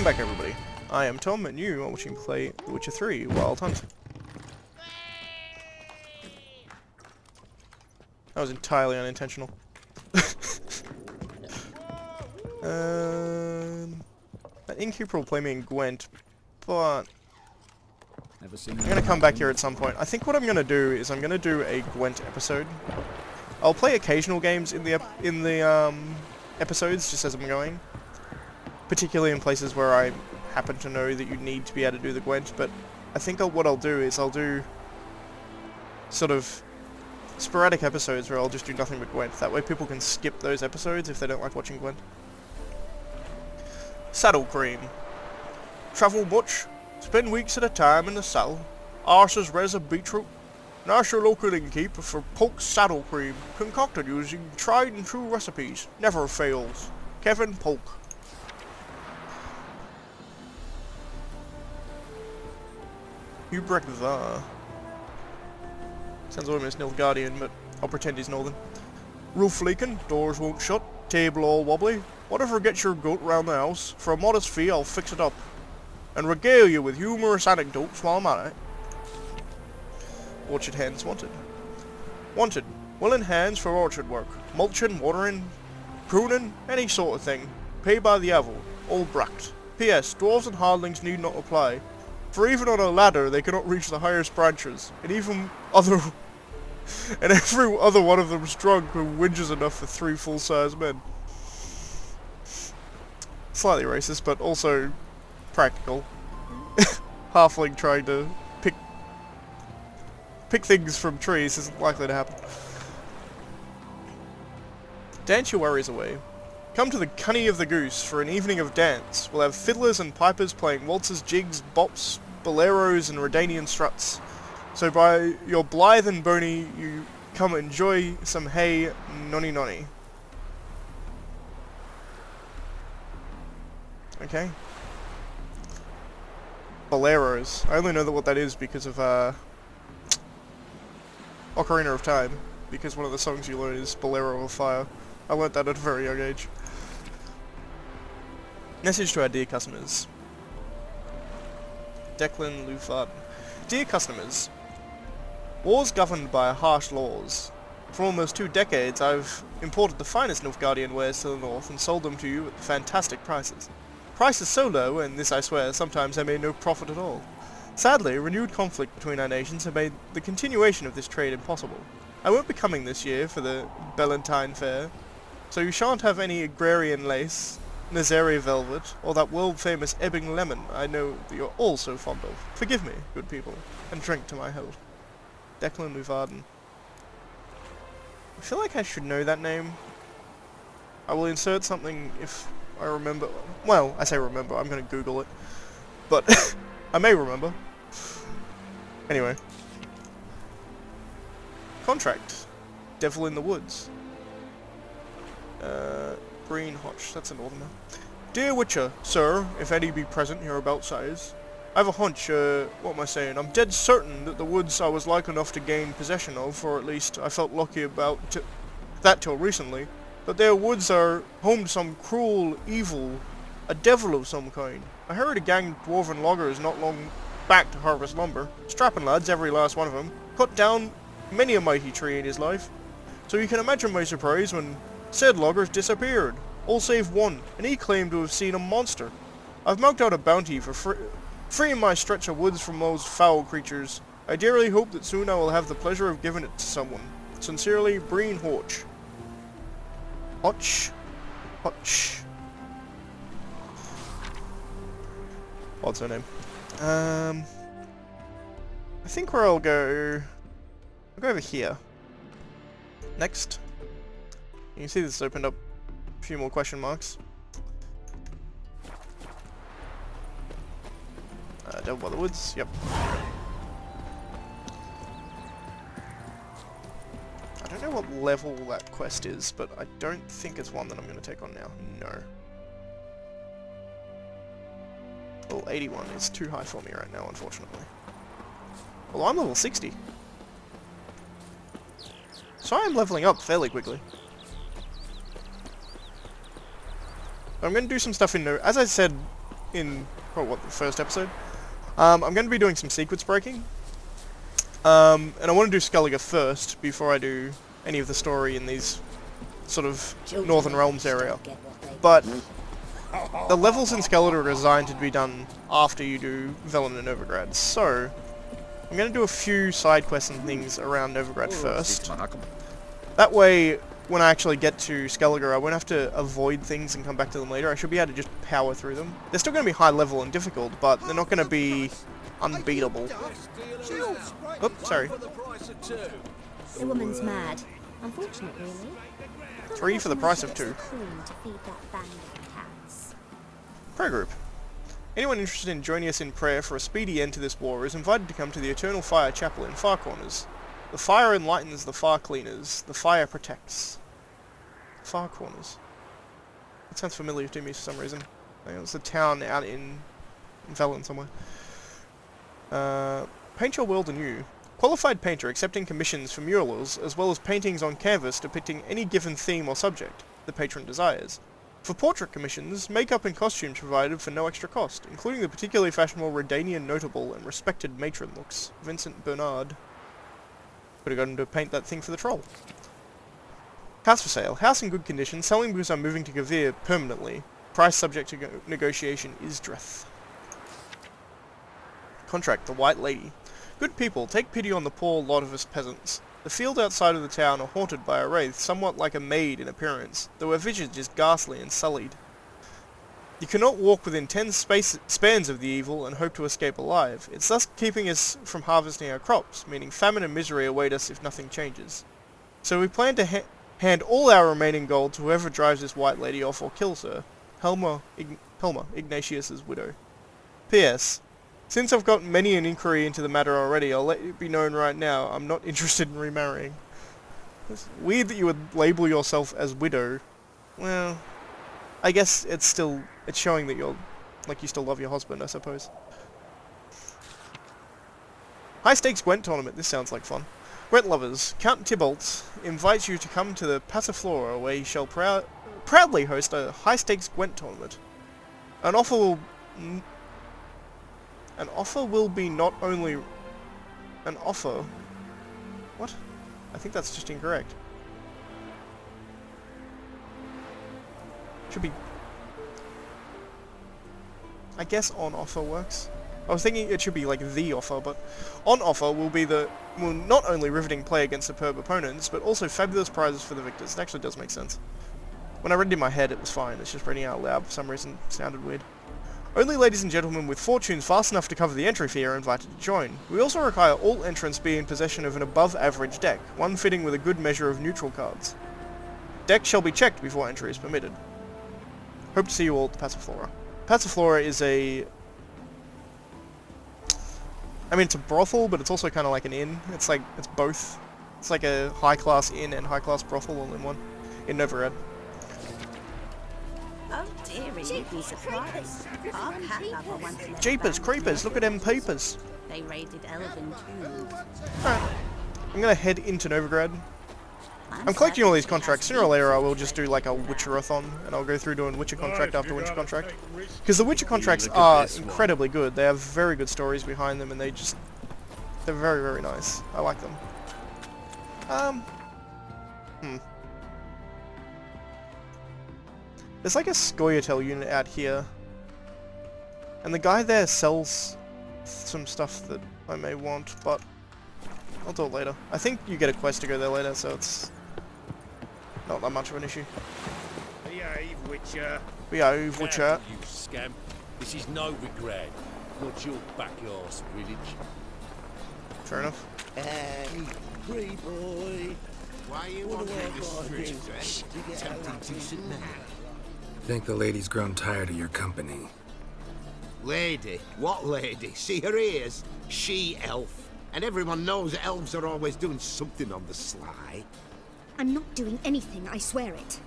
back everybody. I am Tom and you are watching play The Witcher 3 Wild Hunt. That was entirely unintentional. That innkeeper will play me in Gwent, but I'm gonna come back here at some point. I think what I'm gonna do is I'm gonna do a Gwent episode. I'll play occasional games in the episodes just as I'm going, particularly in places where I happen to know that you need to be able to do the Gwent. But I think what I'll do is I'll do sort of sporadic episodes where I'll just do nothing but Gwent. That way people can skip those episodes if they don't like watching Gwent. Saddle cream. Travel much? Spend weeks at a time in the saddle. Arse's res of beetroot. Ask your local innkeeper for Polk's saddle cream, concocted using tried and true recipes. Never fails. Kevin Polk. Ubrecht Var. Sounds almost Nilfgaardian, but I'll pretend he's northern. Roof leaking, doors won't shut, table all wobbly. Whatever gets your goat round the house, for a modest fee I'll fix it up. And regale you with humorous anecdotes while I'm at it. Orchard hands wanted. Wanted. Willing hands for orchard work. Mulching, watering, pruning, any sort of thing. Pay by the hour. All bracked. P.S. Dwarves and hardlings need not apply. For even on a ladder they cannot reach the highest branches. And every other one of them's drunk who whinges enough for 3 full-sized men. Slightly racist, but also practical. Halfling trying to pick things from trees isn't likely to happen. Dance your worries away. Come to the Cunny of the Goose for an evening of dance. We'll have fiddlers and pipers playing waltzes, jigs, bops, boleros and Redanian struts. So by your blithe and bony, you come enjoy some hey nonny nonny. Okay. Boleros. I only know what that is because of Ocarina of Time, because one of the songs you learn is Bolero of Fire. I learnt that at a very young age. Message to our dear customers. Declan Lufard. Dear customers, wars governed by harsh laws. For almost 2 decades I've imported the finest Nilfgaardian wares to the north and sold them to you at fantastic prices. Prices so low, and this I swear, sometimes I made no profit at all. Sadly, renewed conflict between our nations have made the continuation of this trade impossible. I won't be coming this year for the Ballantine Fair, so you shan't have any agrarian lace, Nazare velvet, or that world-famous Ebbing lemon I know that you're all so fond of. Forgive me, good people, and drink to my health. Declan Luvarden. I feel like I should know that name. I will insert something if I remember. Well, I say remember, I'm going to Google it. But I may remember. Anyway. Contract. Devil in the Woods. Green Hotch. That's a northern one. Dear Witcher, sir, if any be present hereabouts size, I have a hunch, what am I saying? I'm dead certain that the woods I was like enough to gain possession of, or at least I felt lucky about that till recently, but their woods are home to some cruel evil, a devil of some kind. I heard a gang of dwarven loggers not long back to harvest lumber, strapping lads, every last one of them, cut down many a mighty tree in his life. So you can imagine my surprise when said loggers disappeared, all save one, and he claimed to have seen a monster. I've marked out a bounty for freeing my stretch of woods from those foul creatures. I dearly hope that soon I will have the pleasure of giving it to someone. Sincerely, Breen Horch. Hotch? Hotch. What's her name? I think where I'll go over here. Next. You can see this has opened up a few more question marks. Devil by the Woods, yep. I don't know what level that quest is, but I don't think it's one that I'm going to take on now. No. Well, 81 is too high for me right now, unfortunately. Well, I'm level 60. So I am leveling up fairly quickly. I'm going to do some stuff in as I said what, the first episode. I'm going to be doing some sequence breaking. And I want to do Skellige first, before I do any of the story in these sort of Northern Realms area. But the levels in Skellige are designed to be done after you do Velen and Novigrad, so I'm going to do a few side quests and things around Novigrad first. That way, when I actually get to Skellige, I won't have to avoid things and come back to them later. I should be able to just power through them. They're still going to be high level and difficult, but they're not going to be unbeatable. Oops, sorry. The woman's mad. Unfortunate, really. 3 for the price of 2. Prayer group. Anyone interested in joining us in prayer for a speedy end to this war is invited to come to the Eternal Fire Chapel in Far Corners. The fire enlightens the far cleaners. The fire protects. Far Corners. That sounds familiar to me for some reason. I think it's a town out in Velen somewhere. Paint your world anew. Qualified painter accepting commissions for murals, as well as paintings on canvas depicting any given theme or subject the patron desires. For portrait commissions, makeup and costumes provided for no extra cost, including the particularly fashionable Redanian notable and respected matron looks. Vincent Bernard. Could have got him to paint that thing for the troll. House for sale. House in good condition, selling because I'm moving to Gavir permanently. Price subject to negotiation is Dreth. Contract, the White Lady. Good people, take pity on the poor lot of us peasants. The field outside of the town are haunted by a wraith, somewhat like a maid in appearance, though her visage is ghastly and sullied. You cannot walk within 10 spans of the evil and hope to escape alive. It's thus keeping us from harvesting our crops, meaning famine and misery await us if nothing changes. So we plan to hand all our remaining gold to whoever drives this white lady off or kills her. Helma, Ignatius's widow. P.S. Since I've got many an inquiry into the matter already, I'll let it be known right now, I'm not interested in remarrying. It's weird that you would label yourself as widow. Well, I guess it's showing that you still love your husband, I suppose. High stakes Gwent tournament, this sounds like fun. Gwent lovers, Count Tybalt invites you to come to the Passiflora, where he shall proudly host a high stakes Gwent tournament. An offer will be not only... An offer... What? I think that's just incorrect. Should be... I guess on offer works. I was thinking it should be like the offer, but on offer will not only riveting play against superb opponents, but also fabulous prizes for the victors. It actually does make sense. When I read it in my head, it was fine. It's just reading out loud for some reason it sounded weird. Only ladies and gentlemen with fortunes vast enough to cover the entry fee are invited to join. We also require all entrants be in possession of an above-average deck, one fitting with a good measure of neutral cards. Deck shall be checked before entry is permitted. Hope to see you all at the Passiflora. Passiflora is a... I mean, it's a brothel, but it's also kind of like an inn. It's both. It's like a high-class inn and high-class brothel all in one. In Novigrad. Oh dearie, you'd be surprised. Our cat lover once left Jeepers creepers, look at them papers. They raided Elven too. Alright. I'm gonna head into Novigrad. I'm collecting all these contracts. Sooner or later I will just do like a Witcher-a-thon, and I'll go through doing Witcher contract after Witcher contract. Because the Witcher contracts are incredibly good. They have very good stories behind them, and they're very, very nice. I like them. There's like a Scoia'tael unit out here. And the guy there sells some stuff that I may want, but I'll do it later. I think you get a quest to go there later, so it's not that much of an issue. Behave, Witcher. Behave, Witcher. You scamp. This is Novigrad, not your backyard village. Fair enough. Hey, free boy. Why are you wandering the streets, eh? Tempting decent man. Think the lady's grown tired of your company. Lady? What lady? See her ears? She-elf. And everyone knows elves are always doing something on the sly. I'm not doing anything, I swear it.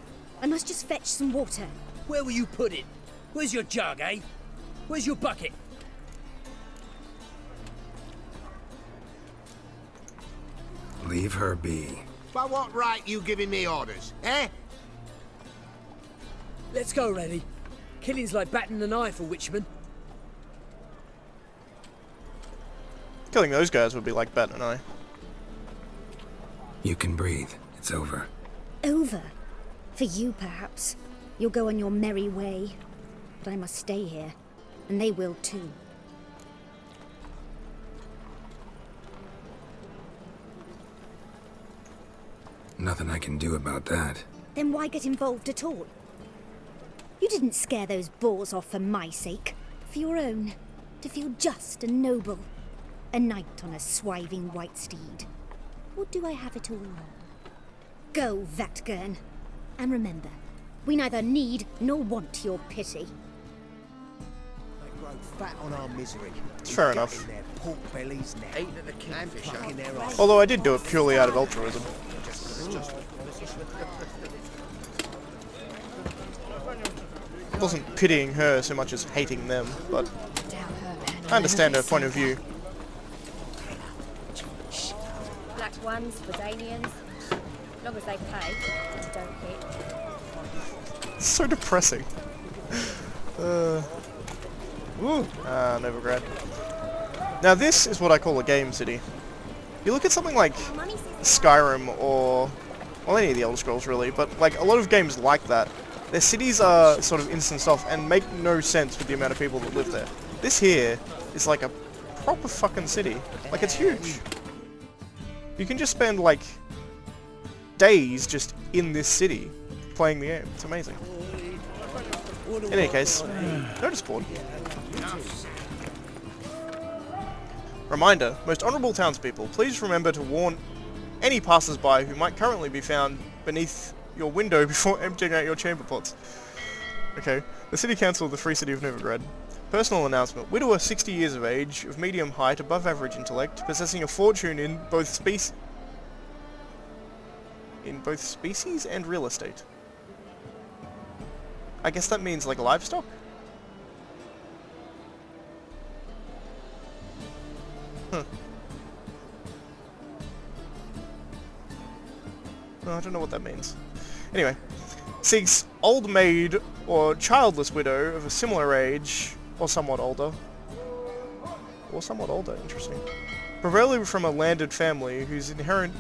I must just fetch some water. Where will you put it? Where's your jug, eh? Where's your bucket? Leave her be. By what right you giving me orders, eh? Let's go, Reddy. Killing's like batting an eye for Witchman. Killing those guys would be like batting an eye. You can breathe. It's over. Over? For you, perhaps. You'll go on your merry way. But I must stay here. And they will too. Nothing I can do about that. Then why get involved at all? You didn't scare those boars off for my sake. For your own. To feel just and noble. A knight on a swiving white steed. Or do I have it all wrong? Go, Vatgern. And remember, we neither need nor want your pity. They grow fat on our misery. Fair enough. In their pork bellies now. Ain't it the kingfisher? Fucking their eyes. Although I did do it purely out of altruism. I wasn't pitying her so much as hating them, but I understand her point of view. Black ones, Redanians. As long as they pay, and don't hit. It's so depressing. Novigrad. Now this is what I call a game city. You look at something like Skyrim or, well, any of the Elder Scrolls really, but like a lot of games like that, their cities are sort of instanced off and make no sense with the amount of people that live there. This here is like a proper fucking city. Like, it's huge. You can just spend like days just in this city playing the game. It's amazing. In any case, notice board. Reminder, most honourable townspeople, please remember to warn any passers-by who might currently be found beneath your window before emptying out your chamber pots. Okay, the City Council of the Free City of Novigrad. Personal announcement. Widower 60 years of age, of medium height, above average intellect, possessing a fortune in both species and real estate. I guess that means like livestock? Huh. No, I don't know what that means. Anyway, seeks old maid or childless widow of a similar age, or somewhat older. Interesting. Preferably from a landed family whose inherent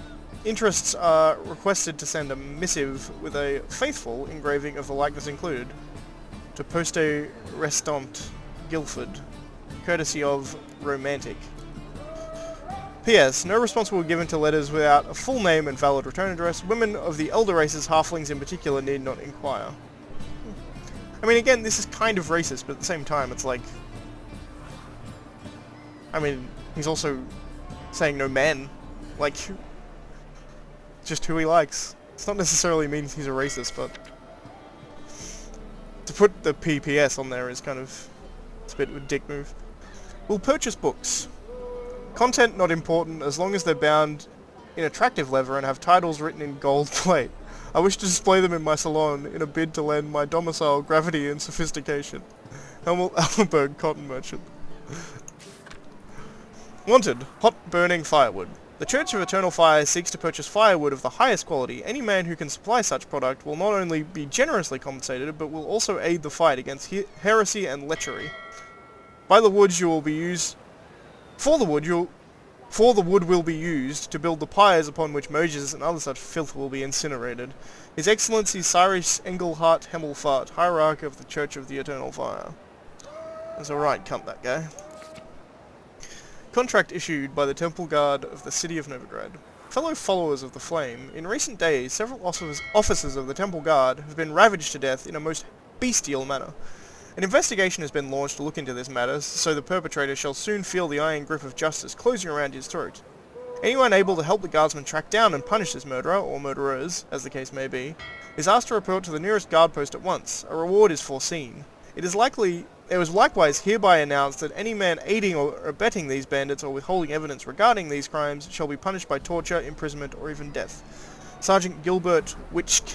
interests are requested to send a missive with a faithful engraving of the likeness included to Poste Restante, Guildford, courtesy of Romantic. P.S. No response will be given to letters without a full name and valid return address. Women of the elder races, halflings in particular, need not inquire. I mean, again, this is kind of racist, but at the same time, it's like... I mean, he's also saying no men. Like, just who he likes. It's not necessarily means he's a racist, but... to put the PPS on there is kind of... it's a bit of a dick move. We'll purchase books. Content not important as long as they're bound in attractive leather and have titles written in gold plate. I wish to display them in my salon in a bid to lend my domicile gravity and sophistication. Alberg Cotton Merchant. Wanted. Hot burning firewood. The Church of Eternal Fire seeks to purchase firewood of the highest quality. Any man who can supply such product will not only be generously compensated, but will also aid the fight against heresy and lechery. By the woods you will be used... For the wood will be used to build the pyres upon which Moses and other such filth will be incinerated. His Excellency Cyrus Engelhart Hemmelfart, Hierarch of the Church of the Eternal Fire. That's a right cunt, that guy. Contract issued by the Temple Guard of the City of Novigrad. Fellow followers of the Flame, in recent days several officers of the Temple Guard have been ravaged to death in a most bestial manner. An investigation has been launched to look into this matter, so the perpetrator shall soon feel the iron grip of justice closing around his throat. Anyone able to help the guardsman track down and punish this murderer, or murderers, as the case may be, is asked to report to the nearest guard post at once. A reward is foreseen. It was likewise hereby announced that any man aiding or abetting these bandits or withholding evidence regarding these crimes shall be punished by torture, imprisonment, or even death. Sergeant Gilbert Witschk.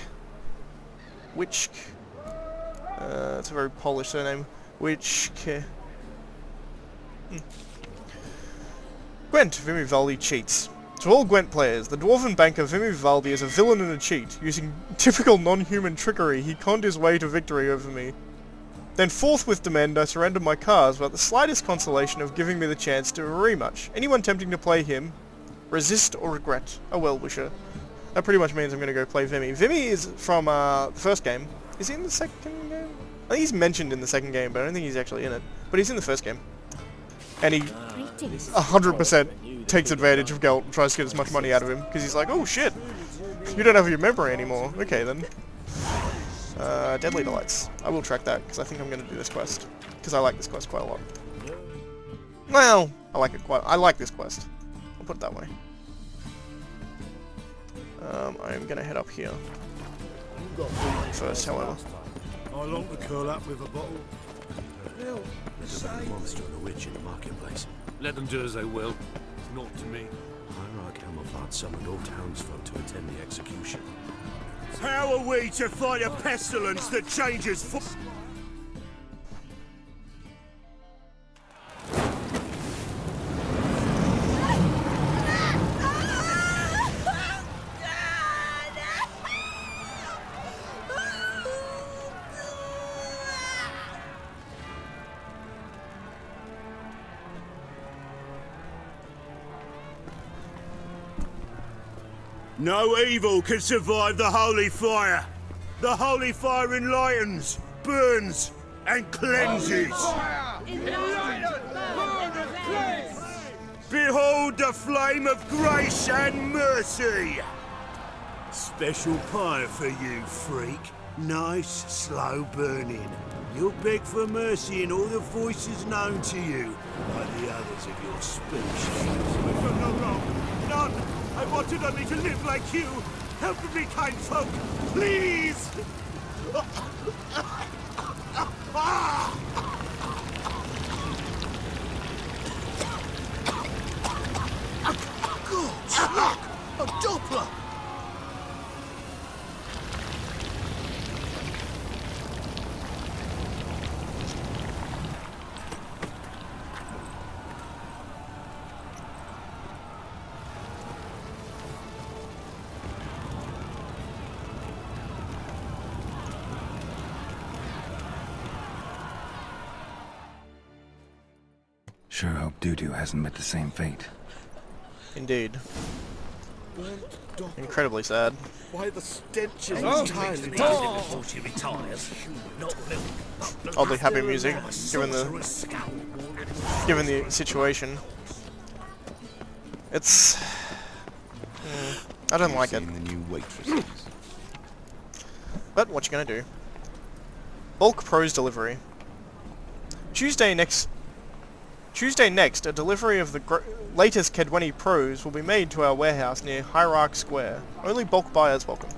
It's a very Polish surname. Witschk. Gwent Vimivaldi cheats. To all Gwent players, the dwarven banker Vimivaldi is a villain and a cheat. Using typical non-human trickery, he conned his way to victory over me. Then forthwith demand I surrender my cars without the slightest consolation of giving me the chance to rematch. Anyone attempting to play him, resist or regret a well-wisher. That pretty much means I'm going to go play Vimy. Vimy is from the first game. Is he in the second game? I think he's mentioned in the second game, but I don't think he's actually in it. But he's in the first game. And he 100% takes advantage of Gelt and tries to get as much money out of him, because he's like, oh shit, you don't have your memory anymore. Okay then. Deadly Delights. I will track that, because I think I'm going to do this quest. Because I like this quest quite a lot. Well, I like this quest. I'll put it that way. I'm going to head up here. First, however. I long to curl up with a bottle. Hell, There's a big monster and a witch in the marketplace. Let them do as they will. It's not to me. Hierarch Camouflage summoned all townsfolk to attend the execution. How are we to fight a pestilence that changes for... No evil can survive the holy fire. The holy fire enlightens, burns, and cleanses. Behold the flame of grace and mercy. Special pie for you, freak. Nice, slow burning. You'll beg for mercy in all the voices known to you, like the others of your species. I've done no wrong. None. I wanted only to live like you. Help me, kind folk, please! God, look! A Doppler! Sure hope Doo-Doo hasn't met the same fate. Indeed. Incredibly sad. Why the stench is entirely before she retires. Not Oddly happy music, given the situation. It's... I don't like it. The new waitresses. But what you gonna do? Bulk Pros delivery. Tuesday next, a delivery of the latest Kedweni Pros will be made to our warehouse near Hierarch Square. Only bulk buyers welcome.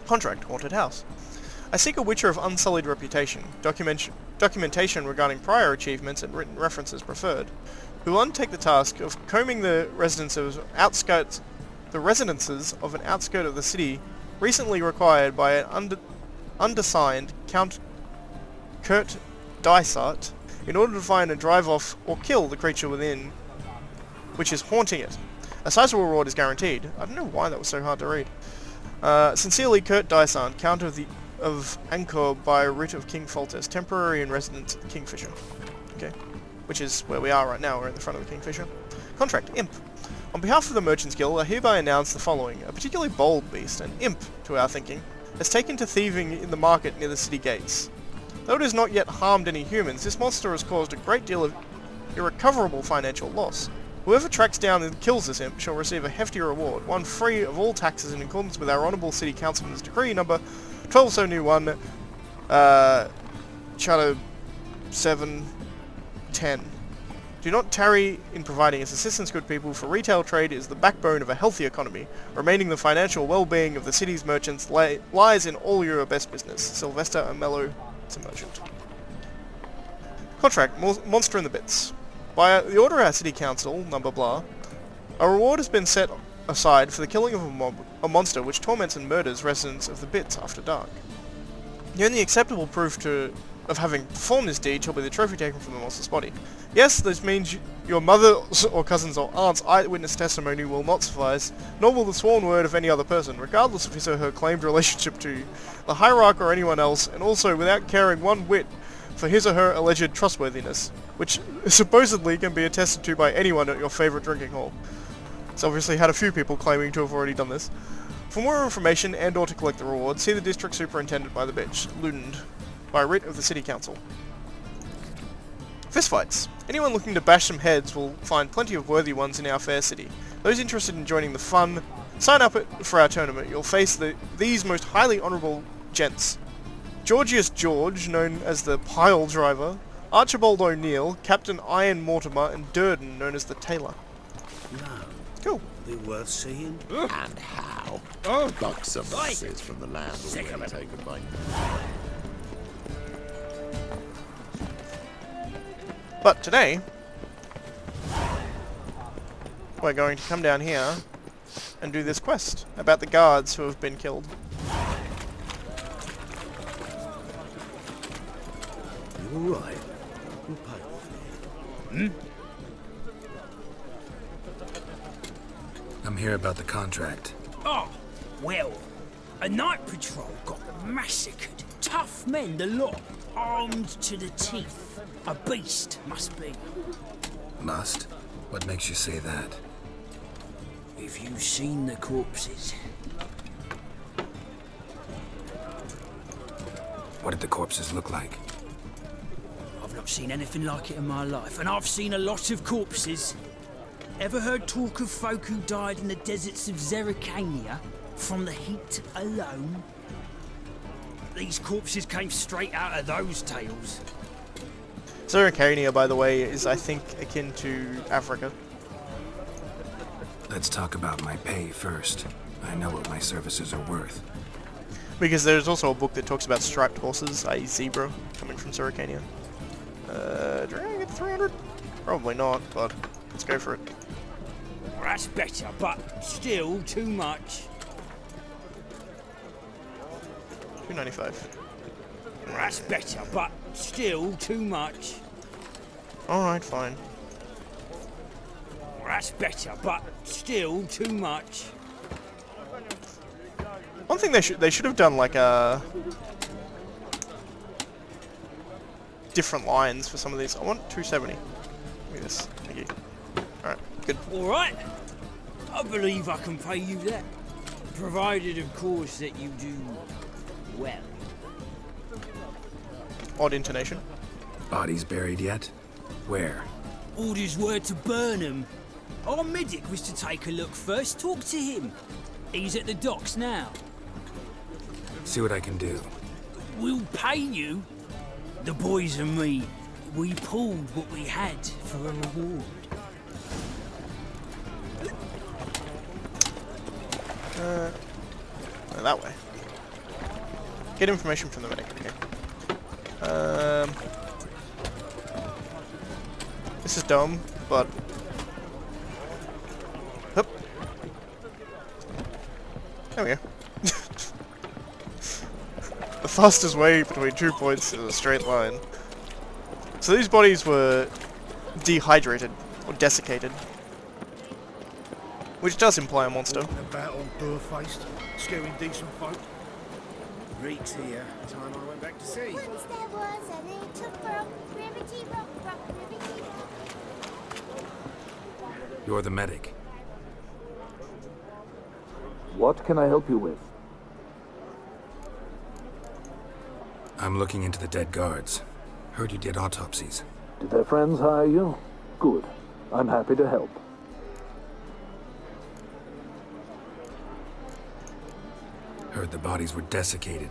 Contract, Haunted House. I seek a Witcher of unsullied reputation, documentation regarding prior achievements and written references preferred, who will undertake the task of combing the residences of an outskirt of the city recently required by an undersigned Count Kurt Dysart, in order to find and drive off or kill the creature within, which is haunting it. A sizable reward is guaranteed. I don't know why that was so hard to read. Sincerely, Kurt Dysart, Count of Angkor by writ of King Foltest, temporary and resident of the Kingfisher. Okay, which is where we are right now. We're in the front of the Kingfisher. Contract, Imp. On behalf of the Merchants Guild, I hereby announce the following. A particularly bold beast, an imp, to our thinking, has taken to thieving in the market near the city gates. Though it has not yet harmed any humans, this monster has caused a great deal of irrecoverable financial loss. Whoever tracks down and kills this imp shall receive a hefty reward, one free of all taxes in accordance with our Honourable City Councilman's Decree number 1271, Charter 710. Do not tarry in providing us assistance, good people, for retail trade is the backbone of a healthy economy. Remaining the financial well-being of the city's merchants lies in all your best business. Sylvester Amello, it's a merchant. Contract, Monster in the Bits. By the order of our city council, number blah, a reward has been set aside for the killing of a monster which torments and murders residents of the Bits after dark. The only acceptable proof of having performed this deed shall be the trophy taken from the monster's body. Yes, this means your mother's or cousin's or aunt's eyewitness testimony will not suffice, nor will the sworn word of any other person, regardless of his or her claimed relationship to you, the hierarch or anyone else, and also without caring one whit for his or her alleged trustworthiness, which supposedly can be attested to by anyone at your favourite drinking hall. It's obviously had a few people claiming to have already done this. For more information and or to collect the reward, see the district superintendent by the bench, Lund, by writ of the city council. Fistfights. Anyone looking to bash some heads will find plenty of worthy ones in our fair city. Those interested in joining the fun, sign up for our tournament. You'll face these most highly honourable gents. Georgius George, known as the Pile Driver, Archibald O'Neill, Captain Iron Mortimer, and Durden, known as the Tailor. No. Cool. Be worth seeing. And how? Buxom masses from the land already taken by... But today, we're going to come down here and do this quest about the guards who have been killed. You alright? You'll pay off. I'm here about the contract. Oh, well, a night patrol got massacred. Tough men, the lot, armed to the teeth. A beast, must be. Must? What makes you say that? If you've seen the corpses. What did the corpses look like? I've not seen anything like it in my life, and I've seen a lot of corpses. Ever heard talk of folk who died in the deserts of Zerrikania from the heat alone? These corpses came straight out of those tales. Zerrikania, by the way, is, I think, akin to Africa. Let's talk about my pay first. I know what my services are worth. Because there's also a book that talks about striped horses, i.e. zebra, coming from Zerrikania. Do I get 300? Probably not, but let's go for it. Well, that's better, but still too much. 295. Well, that's better, but still too much. Alright, fine. Well, that's better, but still too much. One thing they should have done, like, different lines for some of these. I want 270. Give me this. Thank you. Alright, good. Alright. I believe I can pay you that. Provided, of course, that you do well. Odd intonation. Bodies buried yet? Where? Orders were to burn them. Our medic was to take a look first. Talk to him. He's at the docks now. See what I can do. We'll pay you. The boys and me, we pulled what we had for a reward. That way. Get information from the medic. Okay. This is dumb, but... Hup. There we go. The fastest way between 2 points is a straight line. So these bodies were dehydrated, or desiccated. Which does imply a monster. About all door-faced, scaring decent folk. Reeks here. Time I went back to sea. Once there was a little frog, ribbity rock, rock, ribbity rock. You're the medic. What can I help you with? I'm looking into the dead guards. Heard you did autopsies. Did their friends hire you? Good. I'm happy to help. Heard the bodies were desiccated.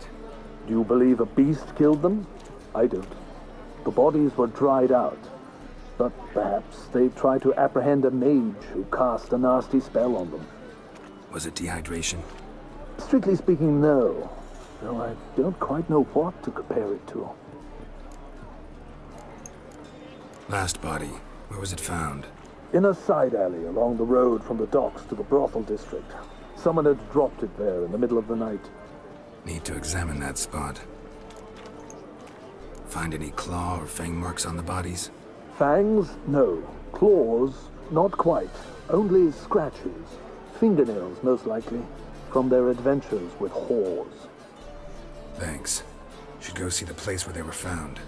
Do you believe a beast killed them? I don't. The bodies were dried out. But perhaps they tried to apprehend a mage who cast a nasty spell on them. Was it dehydration? Strictly speaking, no. Though I don't quite know what to compare it to. Last body. Where was it found? In a side alley along the road from the docks to the brothel district. Someone had dropped it there in the middle of the night. Need to examine that spot. Find any claw or fang marks on the bodies? Fangs? No. Claws? Not quite. Only scratches. Fingernails, most likely. From their adventures with whores. Thanks. Should go see the place where they were found.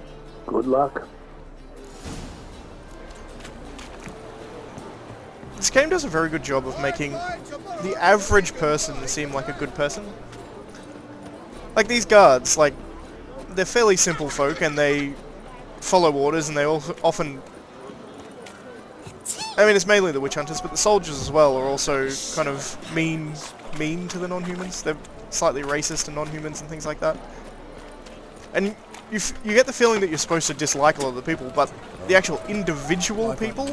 Good luck. This game does a very good job of making the average person seem like a good person. Like these guards, like, they're fairly simple folk and they follow orders and they often... I mean, it's mainly the witch hunters, but the soldiers as well are also kind of mean to the non-humans. They're slightly racist to non-humans and things like that. And you get the feeling that you're supposed to dislike a lot of the people, but the actual individual people,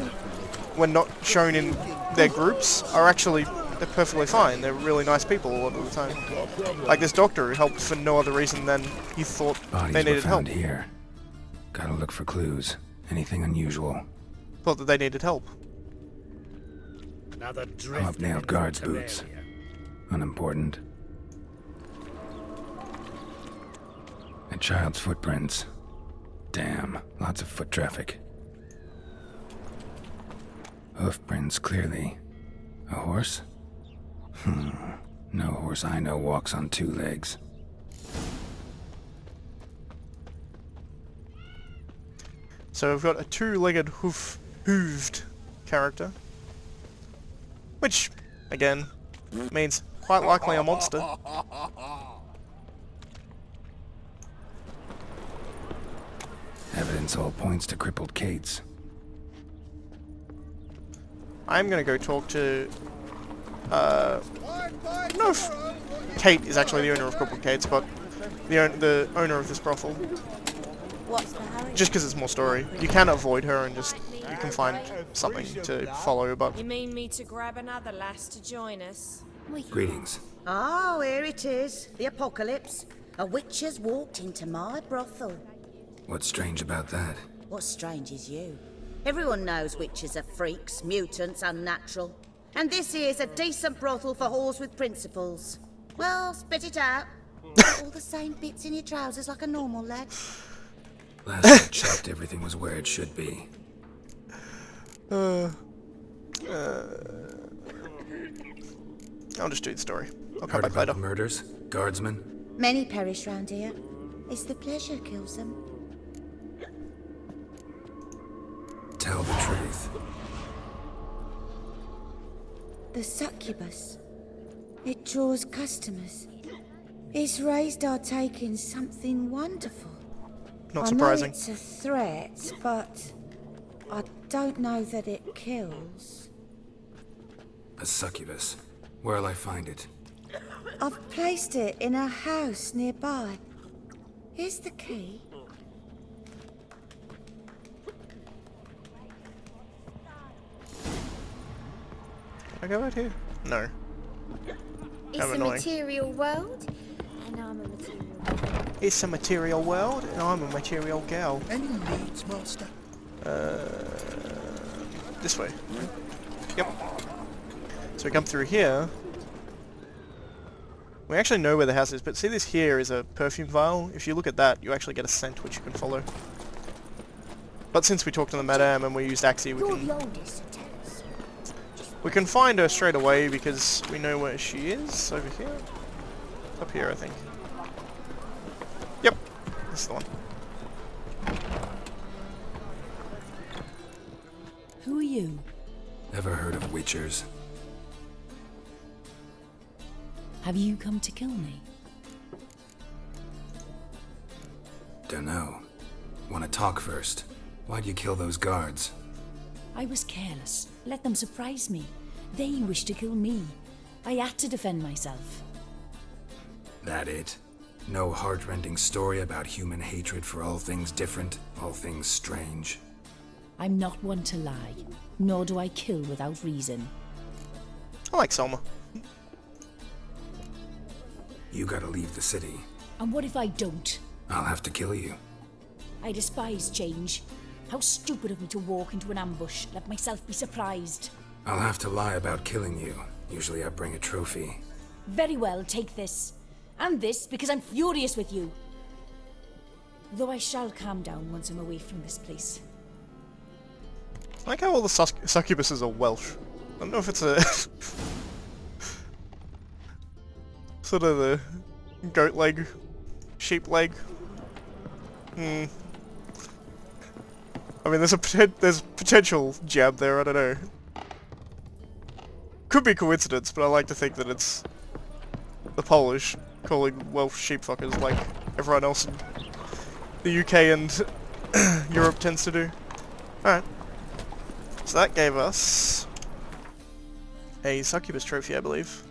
when not shown in their groups, are actually, they're perfectly fine. They're really nice people a lot of the time. Like this doctor who helped for no other reason than he thought Bodies they needed were found help. here. Gotta look for clues. Anything unusual. Thought that they needed help. Another I've nailed guards' boots. Unimportant. A child's footprints. Damn, lots of foot traffic. Hoof prints, clearly. A horse? No horse I know walks on two legs. So we've got a two-legged hooved character. Which, again, means quite likely a monster. Evidence all points to crippled Kate's. I'm gonna go talk to... I don't know if Kate is actually the owner of Crippled Kate's, but the owner of this brothel. What's the hurry? Just because it's more story. You can avoid her and just... you can find something to follow, but... You mean me to grab another lass to join us? Greetings. Oh, here it is. The apocalypse. A witch has walked into my brothel. What's strange about that? What's strange is you. Everyone knows witches are freaks, mutants, unnatural. And this here's a decent brothel for whores with principles. Well, spit it out. All the same bits in your trousers like a normal lad. Last I checked, everything was where it should be. I'll just do the story. I'll come Heard back about later. the murders? Guardsmen? Many perish round here. It's the pleasure kills them. Tell the truth. The succubus. It draws customers. It's raised our take in something wonderful. Not surprising. I know it's a threat, but I don't know that it kills. A succubus. Where'll I find it? I've placed it in a house nearby. Here's the key. Can I go out here? No. It's How a annoying. material world, and I'm a material girl. It's a material world, and I'm a material gal. Any needs, master? This way. Yep. So we come through here. We actually know where the house is, but see this here is a perfume vial. If you look at that, you actually get a scent which you can follow. But since we talked to the madame and we used Axie, we can find her straight away because we know where she is. Over here? Up here, I think. Yep. This is the one. Who are you? Ever heard of witchers? Have you come to kill me? Dunno. Wanna talk first? Why'd you kill those guards? I was careless. Let them surprise me. They wished to kill me. I had to defend myself. That it? No heart-rending story about human hatred for all things different, all things strange? I'm not one to lie, nor do I kill without reason. I like Selma. You gotta leave the city. And what if I don't? I'll have to kill you. I despise change. How stupid of me to walk into an ambush, let myself be surprised. I'll have to lie about killing you. Usually I bring a trophy. Very well, take this. And this, because I'm furious with you. Though I shall calm down once I'm away from this place. I like how all the succubuses are Welsh. I don't know if it's a... sort of the goat leg, sheep leg. I mean, there's potential jab there, I don't know. Could be coincidence, but I like to think that it's the Polish calling Welsh sheepfuckers like everyone else in the UK and Europe tends to do. Alright. So that gave us a succubus trophy, I believe.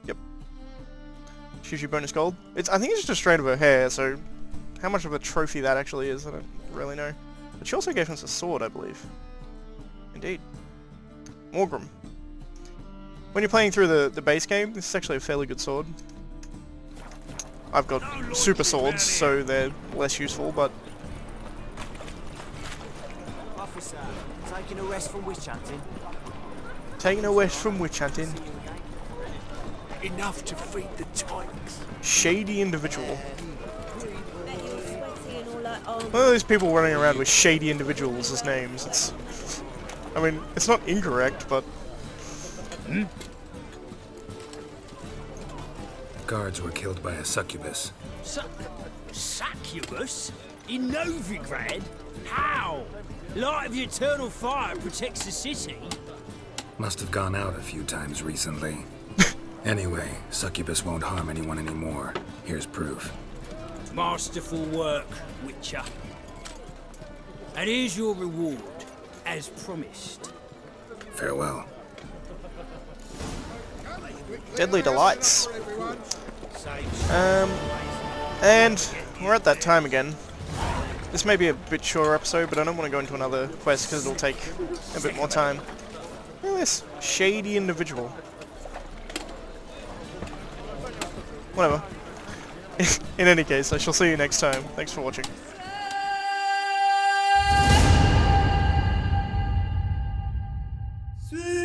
Yep. Shushu bonus gold. I think it's just a strand of her hair, so how much of a trophy that actually is, I don't really know. But she also gave us a sword, I believe. Indeed. Morgrim. When you're playing through the base game, this is actually a fairly good sword. I've got super swords, so they're less useful, but... Officer, taking a rest from witch hunting. Taking a rest from witch hunting. Enough to feed the tykes. Shady individual. One of those people running around with shady individuals as names. It's... I mean, it's not incorrect, but... Guards were killed by a succubus. Succubus? In Novigrad? How? Light of the eternal fire protects the city? Must have gone out a few times recently. Anyway, succubus won't harm anyone anymore. Here's proof. Masterful work, Witcher. And here's your reward, as promised. Farewell. Deadly Delights. And we're at that time again. This may be a bit shorter episode, but I don't want to go into another quest because it'll take a bit more time. Look at this shady individual. Whatever. In any case, I shall see you next time. Thanks for watching. See